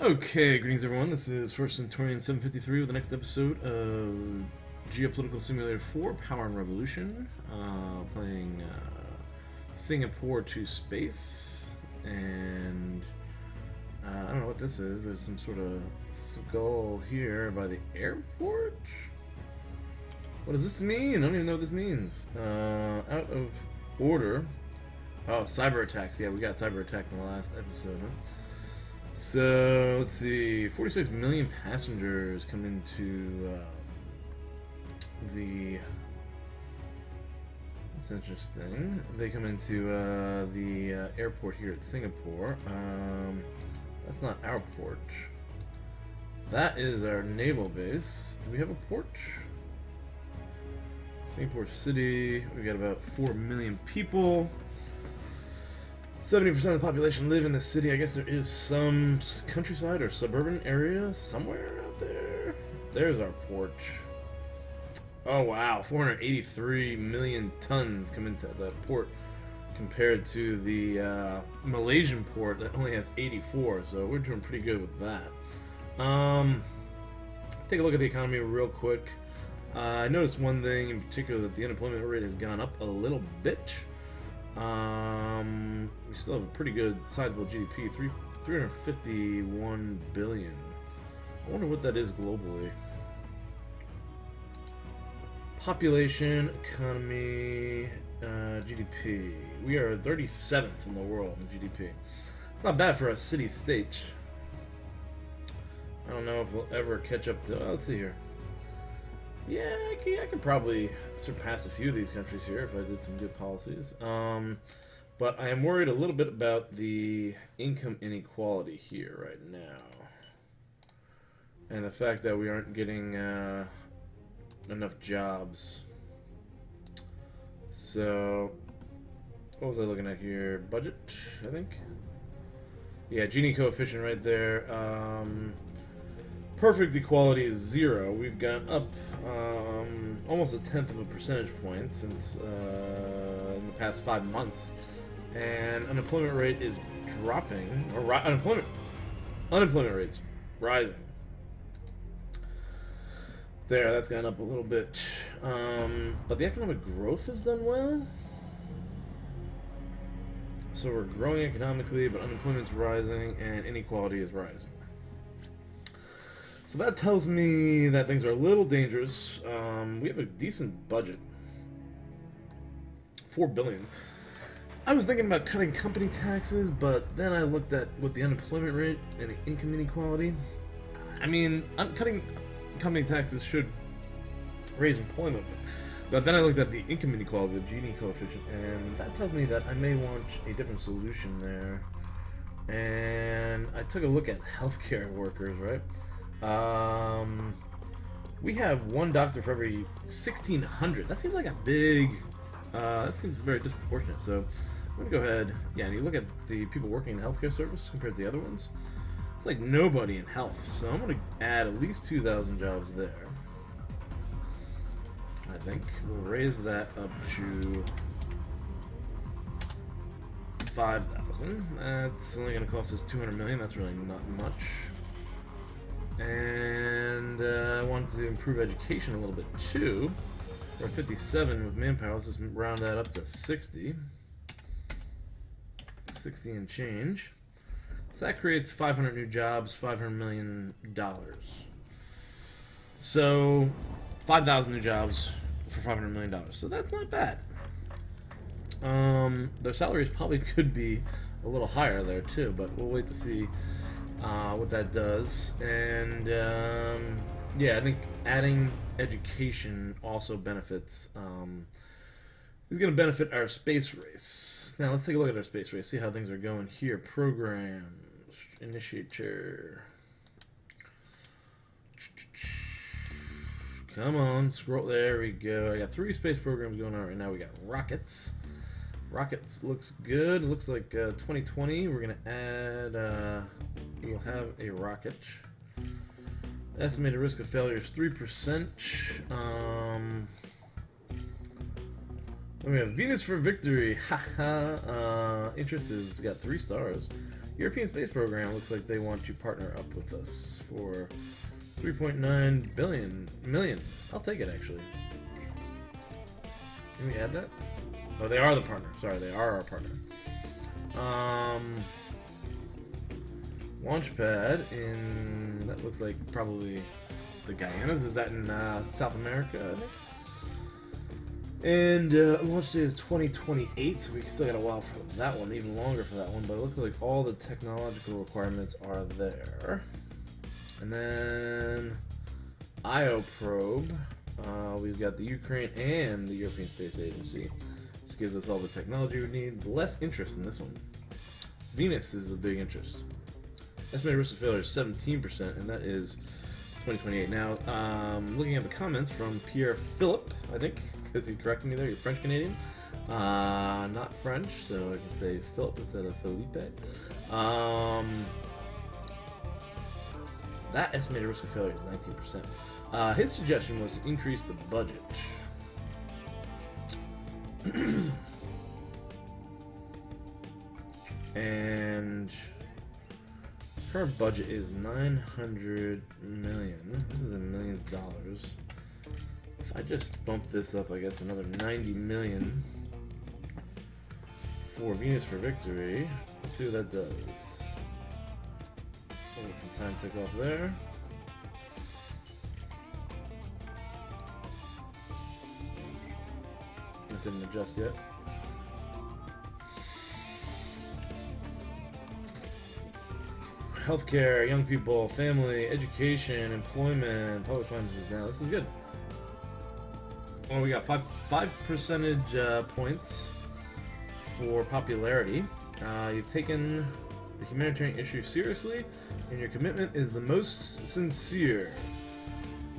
Okay, greetings everyone. This is First Centurion 753 with the next episode of Geopolitical Simulator 4 Power and Revolution. Playing Singapore to space, and I don't know what this is. There's some sort of skull here by the airport. What does this mean? I don't even know what this means. Out of order. Oh, cyber attacks. Yeah, we got cyber attacked in the last episode, huh? So, let's see, 46 million passengers come into that's interesting. They come into the airport here at Singapore. That's not our port. That is our naval base. Do we have a port? Singapore City, we got about 4 million people. 70% of the population live in the city. I guess there is some countryside or suburban area somewhere out there. There's our port. Oh wow, 483 million tons come into that port compared to the Malaysian port that only has 84, so we're doing pretty good with that. Take a look at the economy real quick. I noticed one thing in particular, that the unemployment rate has gone up a little bit. We still have a pretty good sizable GDP, 351 billion. I wonder what that is globally. Population, economy, GDP. We are 37th in the world in GDP. It's not bad for a city-state. I don't know if we'll ever catch up to... let's see here. Yeah, I could probably surpass a few of these countries here if I did some good policies. But I am worried a little bit about the income inequality here right now. And the fact that we aren't getting enough jobs. So, what was I looking at here? Budget, I think? Yeah, Gini coefficient right there. Perfect equality is 0. We've gone up almost 1/10 of a percentage point since in the past 5 months, and unemployment rate is dropping, or unemployment rate's rising. There, that's gone up a little bit, but the economic growth has done well. So we're growing economically, but unemployment's rising and inequality is rising. So that tells me that things are a little dangerous. We have a decent budget. 4 billion. I was thinking about cutting company taxes, but then I looked at what the unemployment rate and the income inequality. I mean, cutting company taxes should raise employment, but then I looked at the income inequality, the Gini coefficient, and that tells me that I may want a different solution there. And I took a look at healthcare workers, right? We have 1 doctor for every 1,600. That seems like a big, that seems very disproportionate. So I'm going to go ahead, yeah, and you look at the people working in the healthcare service compared to the other ones, it's like nobody in health. So I'm going to add at least 2,000 jobs there. I think we'll raise that up to 5,000. That's only going to cost us 200 million. That's really not much. And I wanted to improve education a little bit too. We're at 57 with manpower. Let's just round that up to 60. 60 and change. So that creates 500 new jobs, $500 million. So 5,000 new jobs for $500 million. So that's not bad. Their salaries probably could be a little higher there too, but we'll wait to see what that does. And yeah, I think adding education also benefits, is going to benefit our space race. Now let's take a look at our space race, see how things are going here. Programs, initiate chair. Come on, scroll, there we go. I got 3 space programs going on right now. We got rockets. Rockets looks good. Looks like 2020. We're gonna add. We'll have a rocket. Estimated risk of failure is 3%. Then we have Venus for victory. Haha. Interest has got 3 stars. European Space Program looks like they want to partner up with us for 3.9 million. I'll take it, actually. Can we add that? Oh, they are the partner. Sorry, they are our partner. Launchpad in, that looks like probably the Guyanas. Is that in South America, I think? And launch date is 2028, so we still got a while for that one, even longer for that one, but it looks like all the technological requirements are there. And then IO probe, we've got the Ukraine and the European Space Agency, which gives us all the technology we need. Less interest in this one. Venus is the big interest. Estimated risk of failure is 17%, and that is 2028. Now, looking at the comments from Pierre Philippe, I think, because he corrected me there, you're French Canadian. Not French, so I can say Philippe instead of Felipe. That estimated risk of failure is 19%. His suggestion was to increase the budget. And current budget is $900 million. This is in millions of dollars. If I just bump this up, I guess another 90 million for Venus for Victory. Let's see what that does. I'll let some time tick off there. It didn't adjust yet. Healthcare, young people, family, education, employment, public finances. Now this is good. Well, we got five percentage points for popularity. You've taken the humanitarian issue seriously, and your commitment is the most sincere.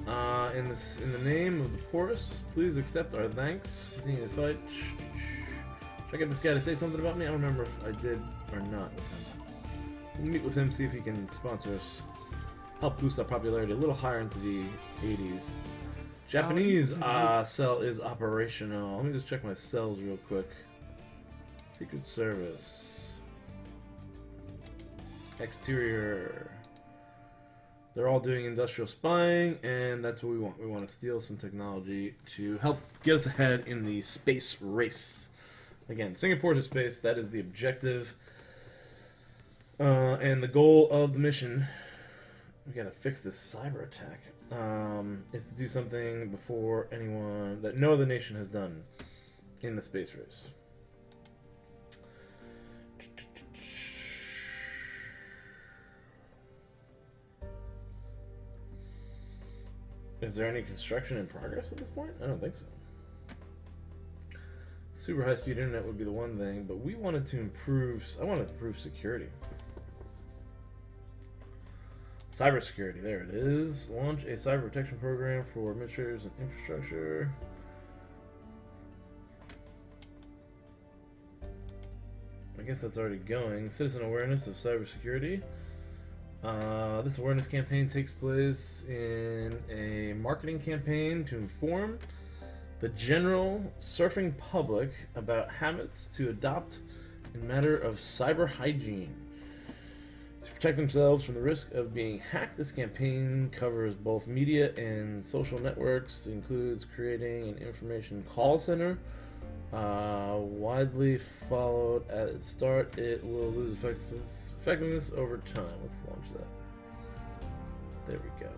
In the name of the poorest, please accept our thanks. Continue to fight. Should I get this guy to say something about me? I don't remember if I did or not with him. We'll meet with him, see if he can sponsor us. Help boost our popularity a little higher into the 80s. Japanese cell is operational. Let me just check my cells real quick. Secret Service. Exterior. They're all doing industrial spying, and that's what we want. We want to steal some technology to help get us ahead in the space race. Again, Singapore to space, that is the objective. And the goal of the mission, we gotta fix this cyber attack, is to do something before anyone, that no other nation has done in the space race. Is there any construction in progress at this point? I don't think so. Super high-speed internet would be the one thing, but we wanted to improve, I wanted to improve security. Cybersecurity, there it is. Launch a cyber protection program for administrators and infrastructure. I guess that's already going. Citizen awareness of cybersecurity. This awareness campaign takes place in a marketing campaign to inform the general surfing public about habits to adopt in matter of cyber hygiene. To protect themselves from the risk of being hacked, this campaign covers both media and social networks. It includes creating an information call center. Widely followed at its start, it will lose effectiveness over time. Let's launch that. There we go.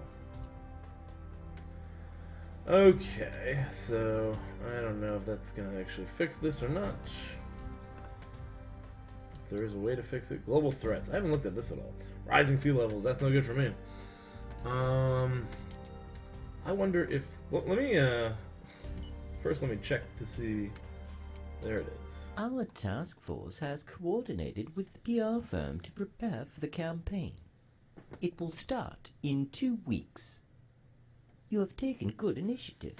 Okay, so I don't know if that's going to actually fix this or not. If there is a way to fix it. Global threats. I haven't looked at this at all. Rising sea levels. That's no good for me. I wonder if... Well, let me... First, let me check to see... There it is. Our task force has coordinated with the PR firm to prepare for the campaign. It will start in 2 weeks. You have taken good initiative.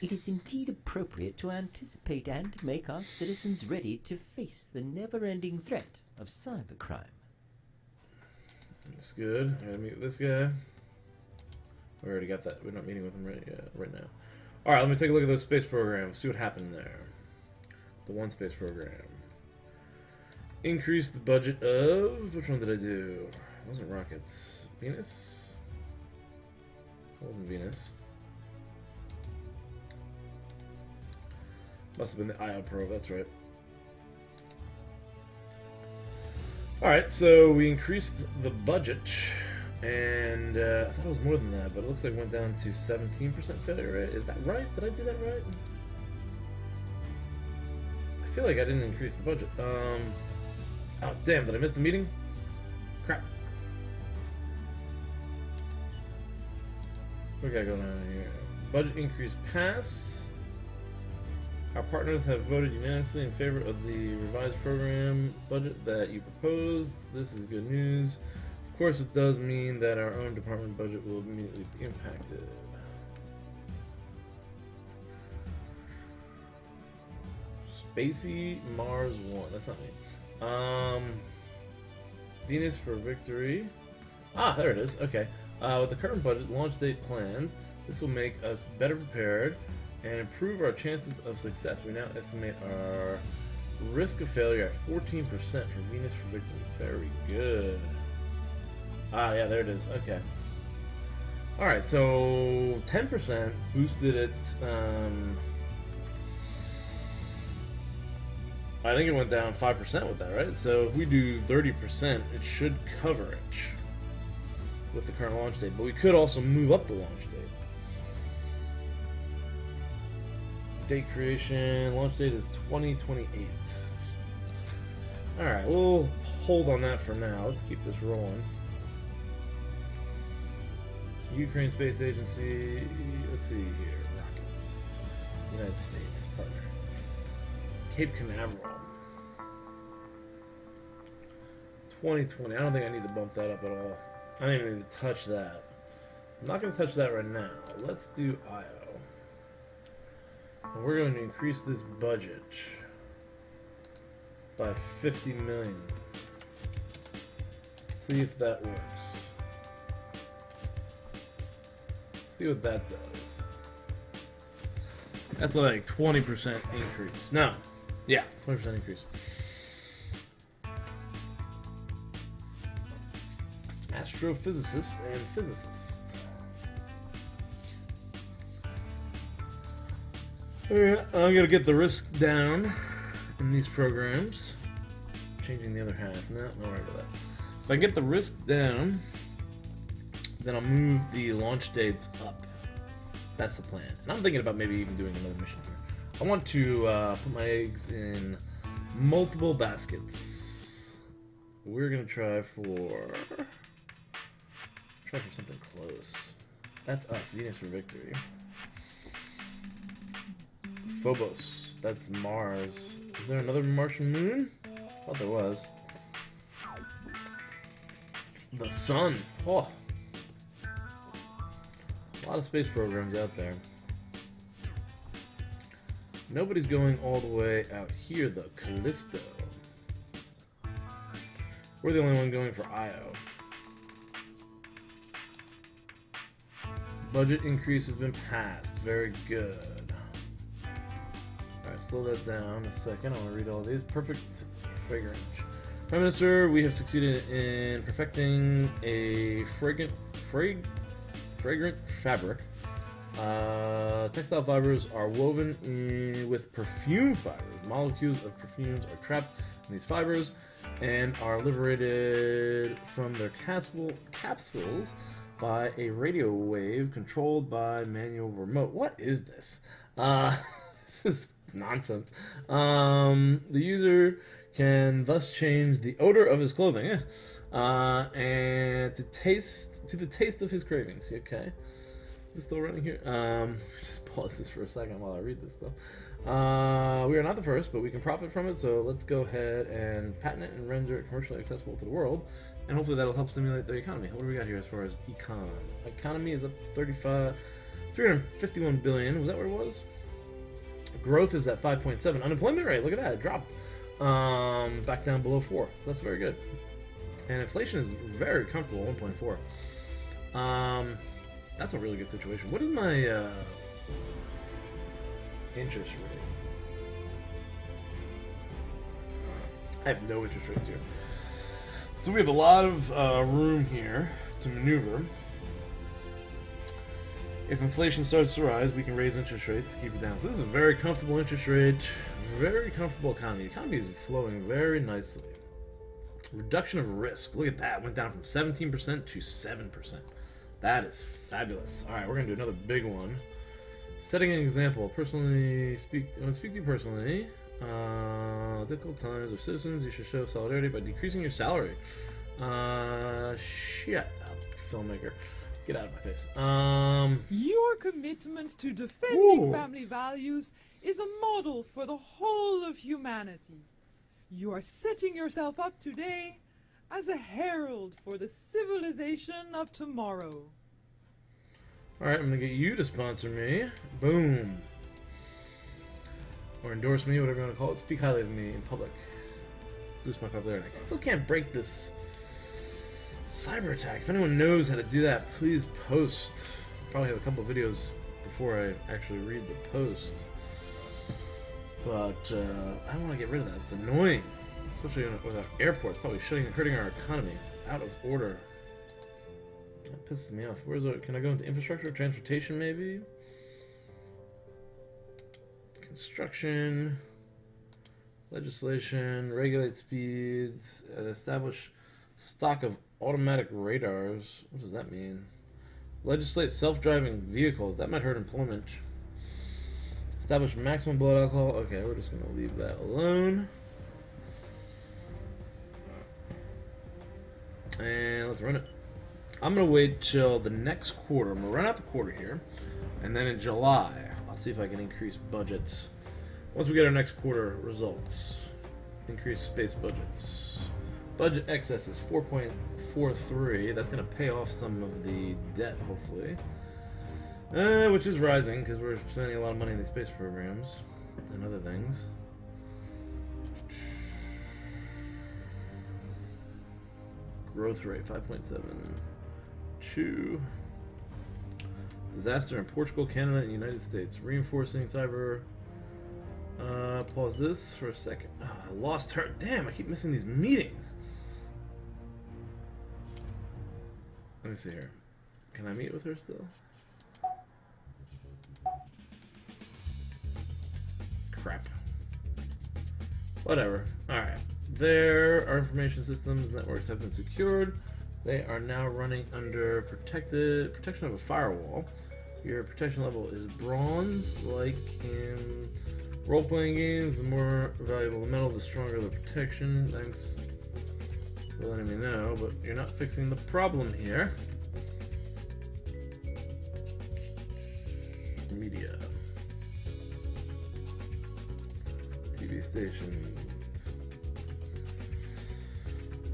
It is indeed appropriate to anticipate and make our citizens ready to face the never-ending threat of cybercrime. That's good. I gotta meet with this guy. We already got that. We're not meeting with him right now. Alright, let me take a look at those space programs, see what happened there. The one space program. Increase the budget of... Which one did I do? It wasn't rockets. Venus? It wasn't Venus. Must have been the IO probe, that's right. Alright, so we increased the budget, and I thought it was more than that, but it looks like it went down to 17% failure rate. Is that right? Did I do that right? I feel like I didn't increase the budget. Oh, damn, did I miss the meeting? Crap. What we got going on here? Budget increase passed. Our partners have voted unanimously in favor of the revised program budget that you proposed. This is good news. Of course, it does mean that our own department budget will immediately be impacted. Spacey Mars 1. That's not me. Venus for victory. Ah, there it is. Okay. With the current budget launch date planned, this will make us better prepared and improve our chances of success. We now estimate our risk of failure at 14% for Venus for victory. Very good. Ah, yeah, there it is. Okay. Alright, so 10% boosted it. I think it went down 5% with that, right? So if we do 30%, it should cover it with the current launch date. But we could also move up the launch date. Date creation, launch date is 2028. Alright, we'll hold on that for now. Let's keep this rolling. Ukraine Space Agency, let's see here, rockets. United States partner. Cape Canaveral. 2020. I don't think I need to bump that up at all. I don't even need to touch that. I'm not going to touch that right now. Let's do IO. And we're going to increase this budget by 50 million. See if that works. See what that does. That's like 20% increase. No. Yeah, 20% increase. Astrophysicists and physicists. Alright, I'm gonna get the risk down in these programs. Changing the other half. No, don't worry about that. If I get the risk down, then I'll move the launch dates up. That's the plan. And I'm thinking about maybe even doing another mission here. I want to put my eggs in multiple baskets. We're gonna try for something close. That's us, Venus for victory. Phobos, that's Mars. Is there another Martian moon? I thought there was. The sun. Oh. A lot of space programs out there. Nobody's going all the way out here though. Callisto. We're the only one going for Io. Budget increase has been passed. Very good. Alright, slow that down a second. I want to read all these. Perfect fragrance. Prime Minister, we have succeeded in perfecting a fragrant fabric. Textile fibers are woven in with perfume fibers. Molecules of perfumes are trapped in these fibers and are liberated from their capsules by a radio wave controlled by manual remote. What is this? This is nonsense. The user can thus change the odor of his clothing and to the taste of his cravings. Okay. Is this still running here? Just pause this for a second while I read this stuff. We are not the first, but we can profit from it, so let's go ahead and patent it and render it commercially accessible to the world, and hopefully that'll help stimulate the economy. What do we got here as far as econ? Economy is up 351 billion. Was that what it was? Growth is at 5.7. Unemployment rate, look at that, it dropped back down below 4. That's very good. And inflation is very comfortable, 1.4. That's a really good situation. What is my interest rate? I have no interest rates here. So we have a lot of room here to maneuver. If inflation starts to rise, we can raise interest rates to keep it down. So this is a very comfortable interest rate, very comfortable economy. The economy is flowing very nicely. Reduction of risk. Look at that. Went down from 17% to 7%. That is fabulous. All right, we're going to do another big one. Setting an example. I want to speak to you personally. Difficult times with citizens, you should show solidarity by decreasing your salary. Shut up, filmmaker. Get out of my face. Your commitment to defending family values is a model for the whole of humanity. You are setting yourself up today as a herald for the civilization of tomorrow. Alright, I'm going to get you to sponsor me. Boom. Or endorse me, whatever you want to call it. Speak highly of me in public. Boost my popularity. I still can't break this cyber attack. If anyone knows how to do that, please post. I'll probably have a couple videos before I actually read the post. But I want to get rid of that. It's annoying, especially with our airports probably hurting our economy. Out of order. That pisses me off. Can I go into infrastructure, transportation, maybe? Construction, legislation, regulate speeds, establish stock of automatic radars. What does that mean? Legislate self-driving vehicles. That might hurt employment. Establish maximum blood alcohol. Okay, we're just going to leave that alone. And let's run it. I'm going to wait till the next quarter. I'm going to run out the quarter here. And then in July, I'll see if I can increase budgets. Once we get our next quarter results. Increase space budgets. Budget excess is 4.43. That's going to pay off some of the debt, hopefully. Which is rising, because we're spending a lot of money in these space programs and other things. Growth rate, 5.72. Disaster in Portugal, Canada, and United States. Reinforcing cyber. Pause this for a second. Oh, I lost her. Damn, I keep missing these meetings. Let me see here. Can I meet with her still? Crap. Whatever. Alright. Our information systems and networks have been secured. They are now running under protection of a firewall. Your protection level is bronze, like in role-playing games. The more valuable the metal, the stronger the protection. Thanks for letting me know, but you're not fixing the problem here. Media. TV stations.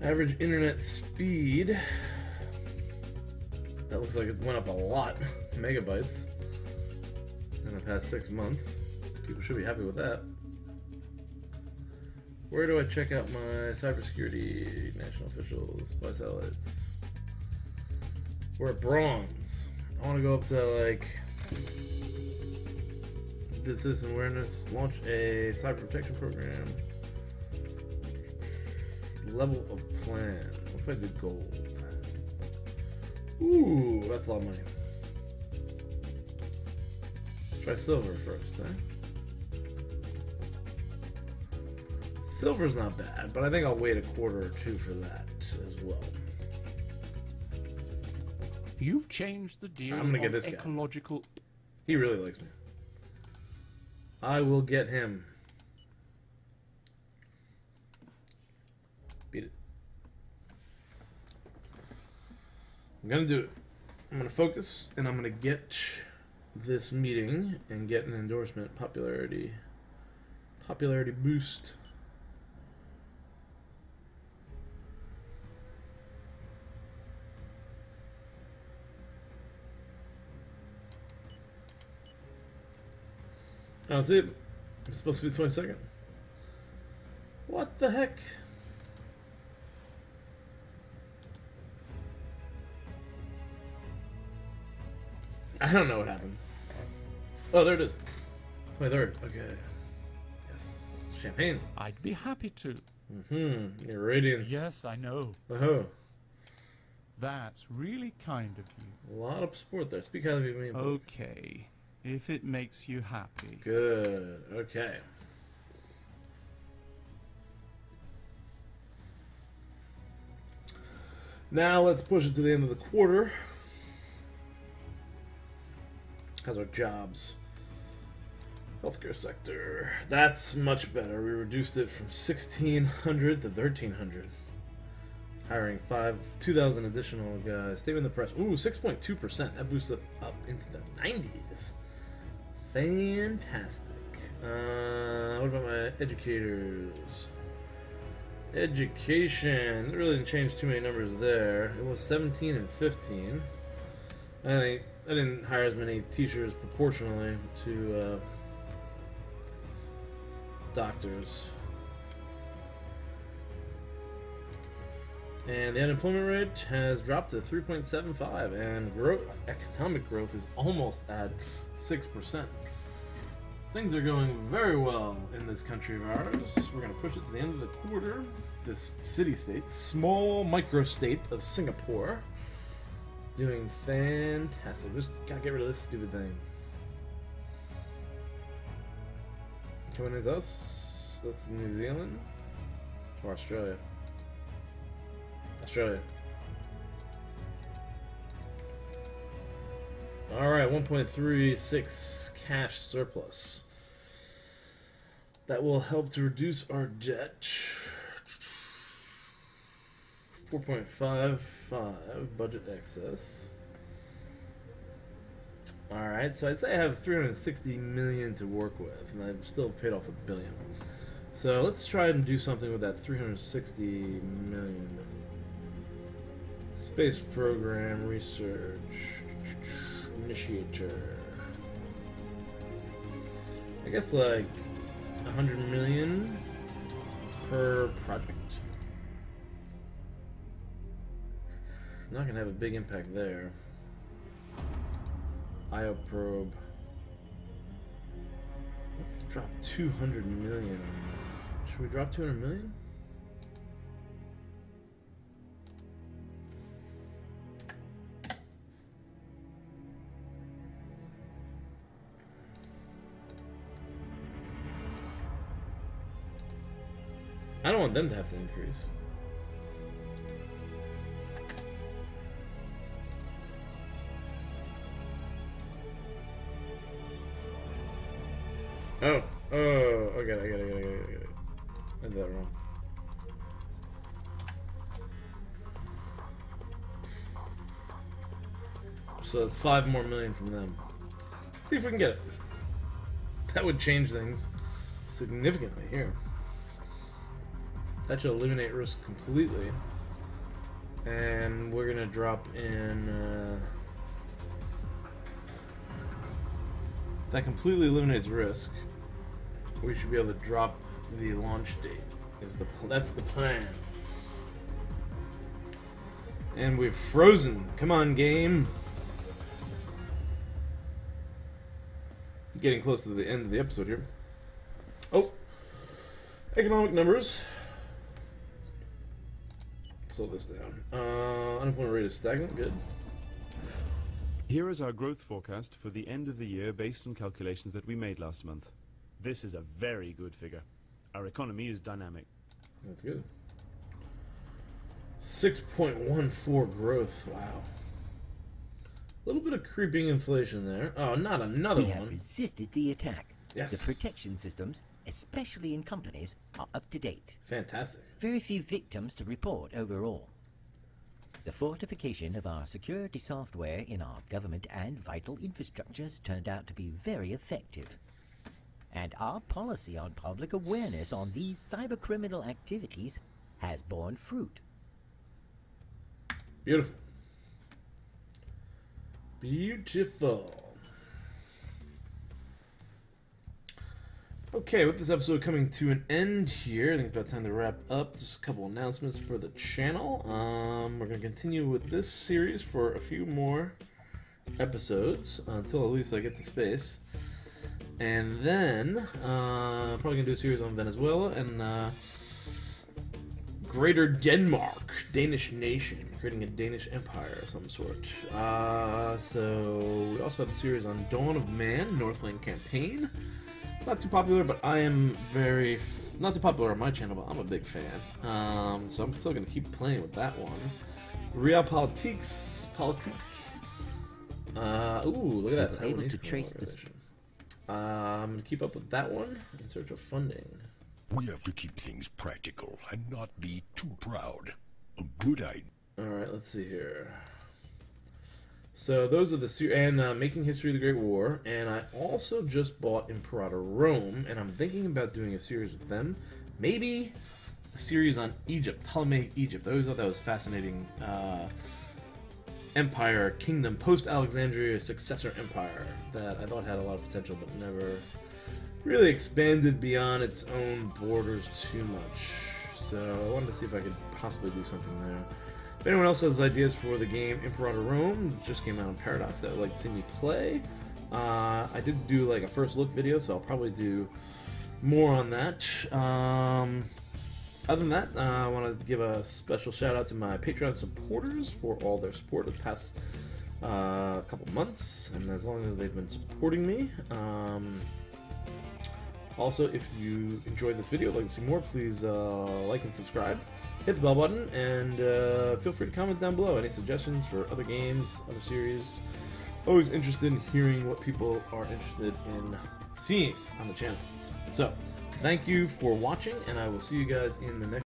Average internet speed. That looks like it went up a lot. Megabytes. In the past 6 months. People should be happy with that. Where do I check out my cybersecurity? National officials, spy satellites. We're at bronze. I want to go up to like citizen awareness, launch a cyber protection program. Level of plan. What if I do gold? Ooh, that's a lot of money. Try silver first, huh? Silver's not bad, but I think I'll wait a quarter or two for that as well. You've changed the deal I'm gonna get on this guy. ecological. He really likes me. I will get him. Beat it. I'm gonna do it. I'm gonna focus, and I'm gonna get this meeting and get an endorsement. Popularity boost. That's it. It's supposed to be the 22nd. What the heck? I don't know what happened. Oh, there it is. 23rd. Okay. Yes. Champagne. I'd be happy to. You're radiant. Yes, I know. Oh, That's really kind of you. a lot of support there. Speak highly of me. Okay, if it makes you happy. Good. Okay. Now let's push it to the end of the quarter. How's our jobs? Healthcare sector. That's much better. We reduced it from 1,600 to 1,300. Hiring 2,000 additional guys. Stay in the press. Ooh, 6.2%. That boosts us up into the 90s. Fantastic. What about my educators? Education. It really didn't change too many numbers there. It was 17 and 15. I didn't hire as many teachers proportionally to doctors. And the unemployment rate has dropped to 3.75, and economic growth is almost at 6%. Things are going very well in this country of ours. We're going to push it to the end of the quarter. This city-state, small microstate of Singapore, is doing fantastic. Just gotta get rid of this stupid thing. Coming with us, that's New Zealand or Australia. Australia. Alright, 1.36 cash surplus. That will help to reduce our debt. 4.55 budget excess. Alright, so I'd say I have 360 million to work with, and I've still paid off $1 billion. So let's try and do something with that 360 million. Space program research initiator. I guess like 100 million per project. Not gonna have a big impact there. IO probe. Let's drop 200 million on that. Should we drop 200 million? I don't want them to have to increase. I got it. I did that wrong. So it's 5 more million from them. See if we can get it. That would change things significantly here. That should eliminate risk completely. And we're gonna drop in that completely eliminates risk. We should be able to drop the launch date. That's the plan. And we've frozen. Come on, game. Getting close to the end of the episode here. Oh, economic numbers. Slow this down. Unemployment rate is stagnant. Good. Here is our growth forecast for the end of the year based on calculations that we made last month. This is a very good figure. Our economy is dynamic. That's good. 6.14 growth. Wow. A little bit of creeping inflation there. Oh, not another We one. have resisted the attack. Yes. The protection systems, especially in companies, are up to date. Fantastic. Very few victims to report overall. The fortification of our security software in our government and vital infrastructures turned out to be very effective. And our policy on public awareness on these cybercriminal activities has borne fruit. Beautiful. Beautiful. Okay, with this episode coming to an end here, I think it's about time to wrap up. Just a couple announcements for the channel. We're going to continue with this series for a few more episodes, until at least I get to space. And then, probably going to do a series on Venezuela, and Greater Denmark, Danish nation, creating a Danish empire of some sort. So we also have the series on Dawn of Man, Northland campaign. It's not too popular, but I am not too popular on my channel, but I'm a big fan. So I'm still gonna keep playing with that one. Realpolitik. Ooh, look at that. Able to trace this. I'm gonna keep up with that one in search of funding. We have to keep things practical and not be too proud. A good idea. Alright, let's see here. So those are the Making History of the Great War, and I also just bought Imperator Rome, and I'm thinking about doing a series with them. Maybe a series on Egypt, Ptolemaic Egypt. I always thought that was fascinating. Empire, kingdom, post-Alexandria successor empire that I thought had a lot of potential, but never really expanded beyond its own borders too much. So I wanted to see if I could possibly do something there. If anyone else has ideas for the game Imperator Rome, it just came out on Paradox, that would like to see me play, I did do like a first look video, so I'll probably do more on that. Other than that, I want to give a special shout out to my Patreon supporters for all their support the past couple months, and as long as they've been supporting me. Also, if you enjoyed this video, would like to see more, please like and subscribe. Hit the bell button, and feel free to comment down below any suggestions for other games, other series. Always interested in hearing what people are interested in seeing on the channel. So, thank you for watching, and I will see you guys in the next